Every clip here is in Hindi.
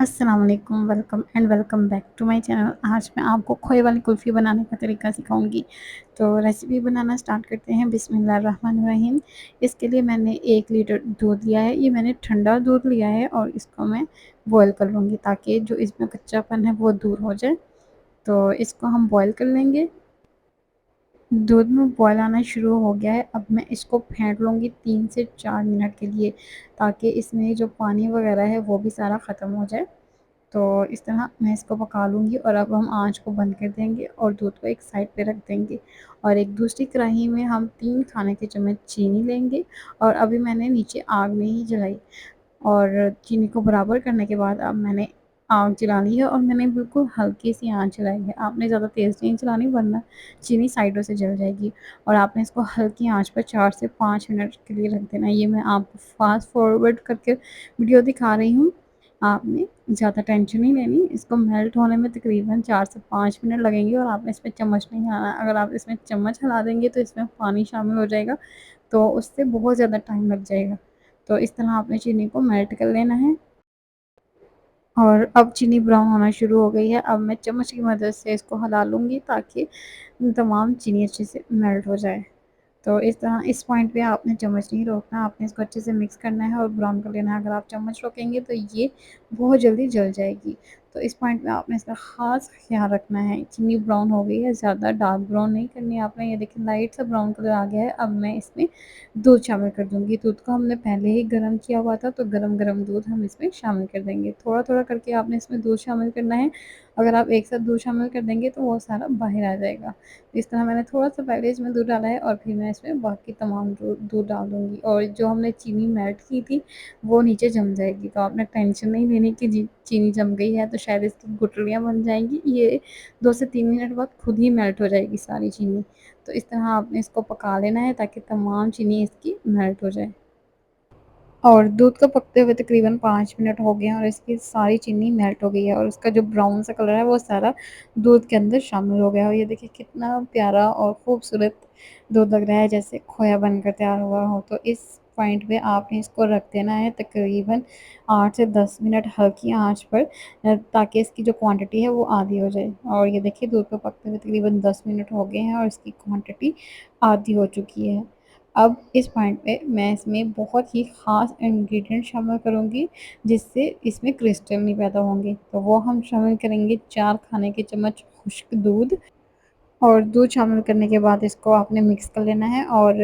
अस्सलाम वालेकुम, welcome and welcome back to my channel. आज मैं आपको खोए वाली कुल्फ़ी बनाने का तरीका सिखाऊंगी। तो रेसिपी बनाना स्टार्ट करते हैं। बिस्मिल्लाहिर्रहमानिर्रहीम। इसके लिए मैंने 1 लीटर दूध लिया है। ये मैंने ठंडा दूध लिया है और इसको मैं बॉयल कर लूँगी ताकि जो इसमें कच्चापन है वो दूर हो जाए। तो इसको हम बॉयल कर लेंगे। दूध में बॉयल आना शुरू हो गया है। अब मैं इसको फेंट लूँगी 3 से 4 मिनट के लिए, ताकि इसमें जो पानी वगैरह है वो भी सारा ख़त्म हो जाए। तो इस तरह मैं इसको पका लूँगी और अब हम आँच को बंद कर देंगे और दूध को एक साइड पे रख देंगे। और एक दूसरी कढ़ाई में हम 3 खाने के चम्मच चीनी लेंगे और अभी मैंने नीचे आग नहीं जलाई। और चीनी को बराबर करने के बाद अब मैंने आग जला ली है और मैंने बिल्कुल हल्की सी आँच जलाई है। आपने ज़्यादा तेज़ नहीं चलानी, वरना चीनी साइडों से जल जाएगी। और आपने इसको हल्की आँच पर 4 से 5 मिनट के लिए रख देना है। ये मैं आपको फ़ास्ट फॉरवर्ड करके वीडियो दिखा रही हूँ। आपने ज़्यादा टेंशन नहीं लेनी। इसको मेल्ट होने में तकरीबन 4 से 5 मिनट लगेंगे और आपने इसमें चम्मच नहीं हिलाना। अगर आप इसमें चम्मच हिला देंगे तो इसमें पानी शामिल हो जाएगा, तो उससे बहुत ज़्यादा टाइम लग जाएगा। तो इस तरह आपने चीनी को मेल्ट कर लेना है। और अब चीनी ब्राउन होना शुरू हो गई है। अब मैं चम्मच की मदद से इसको हिला लूँगी ताकि तमाम चीनी अच्छे से मेल्ट हो जाए। तो इस तरह इस पॉइंट पे आपने चम्मच नहीं रोकना, आपने इसको अच्छे से मिक्स करना है और ब्राउन कर लेना है। अगर आप चम्मच रोकेंगे तो ये बहुत जल्दी जल जाएगी। तो इस पॉइंट पे आपने इसका ख़ास ख़्याल रखना है। चीनी ब्राउन हो गई है, ज़्यादा डार्क ब्राउन नहीं करनी है आपने। ये देखिए लाइट सा ब्राउन कलर आ गया है। अब मैं इसमें दूध शामिल कर दूँगी। दूध को हमने पहले ही गर्म किया हुआ था, तो गरम-गरम दूध हम इसमें शामिल कर देंगे। थोड़ा-थोड़ा करके आपने इसमें दूध शामिल करना है। अगर आप एक साथ दूध शामिल कर देंगे तो वो सारा बाहर आ जाएगा। इस तरह मैंने थोड़ा-सा पहले इसमें दूध डाला है और फिर मैं इसमें बाकी तमाम दूध डाल दूँगी। और जो हमने चीनी मेल्ट की थी, वो नीचे जम जाएगी। तो आपने टेंशन नहीं लेनी कि जी चीनी जम गई है तो शायद इसकी गुठलियाँ बन जाएँगी। ये 2 से 3 मिनट बाद खुद ही मेल्ट हो जाएगी सारी चीनी। तो इस तरह आपने इसको पका लेना है ताकि तमाम चीनी इसकी मेल्ट हो जाए। और दूध को पकते हुए तकरीबन 5 मिनट हो गए हैं और इसकी सारी चीनी मेल्ट हो गई है और उसका जो ब्राउन सा कलर है वो सारा दूध के अंदर शामिल हो गया है। और ये देखिए कितना प्यारा और खूबसूरत दूध लग रहा है, जैसे खोया बनकर तैयार हुआ हो। तो इस पॉइंट पे आपने इसको रख देना है तकरीबन 8 से 10 मिनट हल्की आंच पर, ताकि इसकी जो क्वांटिटी है वो आधी हो जाए। और ये देखिए दूध को पकते हुए तकरीबन 10 मिनट हो गए हैं और इसकी क्वांटिटी आधी हो चुकी है। अब इस पॉइंट पे मैं इसमें बहुत ही ख़ास इंग्रेडिएंट शामिल करूँगी, जिससे इसमें क्रिस्टल नहीं पैदा होंगे। तो वो हम शामिल करेंगे 4 खाने के चम्मच खुश्क दूध। और दूध शामिल करने के बाद इसको आपने मिक्स कर लेना है और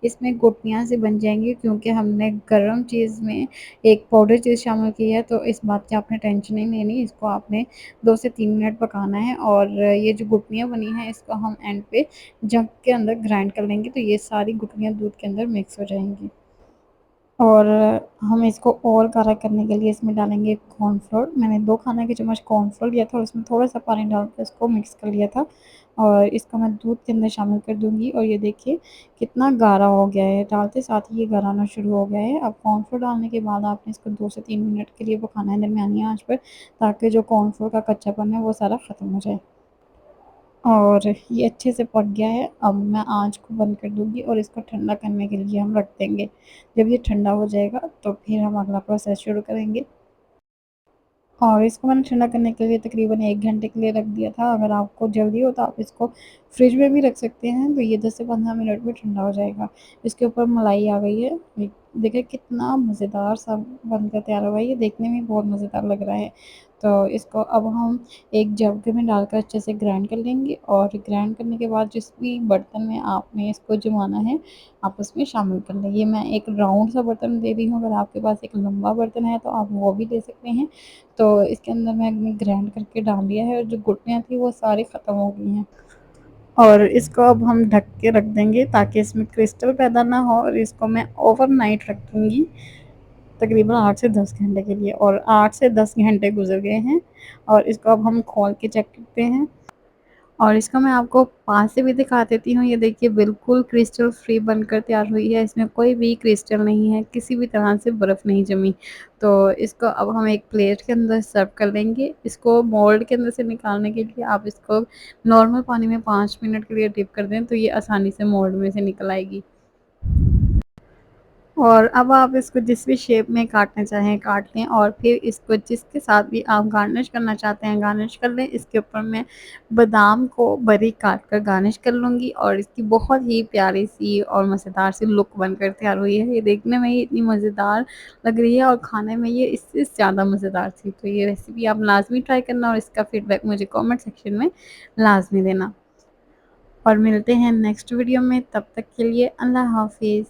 इसमें गुठलियाँ सी बन जाएँगी, क्योंकि हमने गरम चीज़ में एक पाउडर चीज़ शामिल की है। तो इस बात की आपने टेंशन नहीं लेनी। इसको आपने 2 से 3 मिनट पकाना है और ये जो गुठलियाँ बनी हैं इसको हम एंड पे जग के अंदर ग्राइंड कर लेंगे, तो ये सारी गुठलियाँ दूध के अंदर मिक्स हो जाएँगी। और हम इसको और गाढ़ा करने के लिए इसमें डालेंगे कॉर्नफ्लोर। मैंने 2 खाने के चम्मच कॉर्नफ्लोर लिया था और उसमें थोड़ा-सा पानी डाल के इसको मिक्स कर लिया था। और इसको मैं दूध के अंदर शामिल कर दूँगी और ये देखिए कितना गाढ़ा हो गया है। डालते साथ ही ये गाढ़ा होना शुरू हो गया है। अब कॉर्नफ्लोर डालने के बाद आपने इसको 2 से 3 मिनट के लिए पकाना है दरमियानी आँच पर, ताकि जो कॉर्नफ्लोर का कच्चापन है वो सारा ख़त्म हो जाए। और ये अच्छे से पक गया है। अब मैं आँच को बंद कर दूँगी और इसको ठंडा करने के लिए हम रख देंगे। जब ये ठंडा हो जाएगा तो फिर हम अगला प्रोसेस शुरू करेंगे। और इसको मैंने ठंडा करने के लिए तकरीबन 1 घंटे के लिए रख दिया था। अगर आपको जल्दी हो तो आप इसको फ्रिज में भी रख सकते हैं, तो ये 10 से 15 मिनट में ठंडा हो जाएगा। इसके ऊपर मलाई आ गई है। देखिए कितना मज़ेदार सा बनकर तैयार हुआ है। ये देखने में बहुत मज़ेदार लग रहा है। तो इसको अब हम एक जग में डालकर अच्छे से ग्राइंड कर लेंगे और ग्राइंड करने के बाद जिस भी बर्तन में आपने इसको जमाना है, आप उसमें शामिल कर लें। ये मैं एक राउंड सा बर्तन दे रही हूँ, अगर आपके पास एक लंबा बर्तन है तो आप वो भी ले सकते हैं। तो इसके अंदर मैंने ग्राइंड करके डाल दिया है और जो गुठलियाँ थी वो सारी ख़त्म हो गई हैं। और इसको अब हम ढक के रख देंगे ताकि इसमें क्रिस्टल पैदा ना हो। और इसको मैं ओवरनाइट रख दूँगी तकरीबन 8 से 10 घंटे के लिए। और 8 से 10 घंटे गुज़र गए हैं और इसको अब हम खोल के चेक करते हैं। और इसको मैं आपको पास से भी दिखा देती हूँ। ये देखिए बिल्कुल क्रिस्टल फ्री बनकर तैयार हुई है। इसमें कोई भी क्रिस्टल नहीं है, किसी भी तरह से बर्फ़ नहीं जमी। तो इसको अब हम एक प्लेट के अंदर सर्व कर लेंगे। इसको मोल्ड के अंदर से निकालने के लिए आप इसको नॉर्मल पानी में 5 मिनट के लिए डिप कर दें, तो ये आसानी से मोल्ड में से निकल आएगी। और अब आप इसको जिस भी शेप में काटना चाहें काट लें, और फिर इसको जिसके साथ भी आप गार्निश करना चाहते हैं गार्निश कर लें। इसके ऊपर मैं बादाम को बारीक काट कर गार्निश कर लूँगी और इसकी बहुत ही प्यारी सी और मज़ेदार सी लुक बनकर तैयार हुई है। ये देखने में ही इतनी मज़ेदार लग रही है और खाने में ये इससे ज़्यादा मज़ेदार थी। तो ये रेसिपी आप लाज़मी ट्राई करना और इसका फ़ीडबैक मुझे कमेंट सेक्शन में लाज़मी देना। और मिलते हैं नेक्स्ट वीडियो में, तब तक के लिए अल्लाह हाफ़िज़।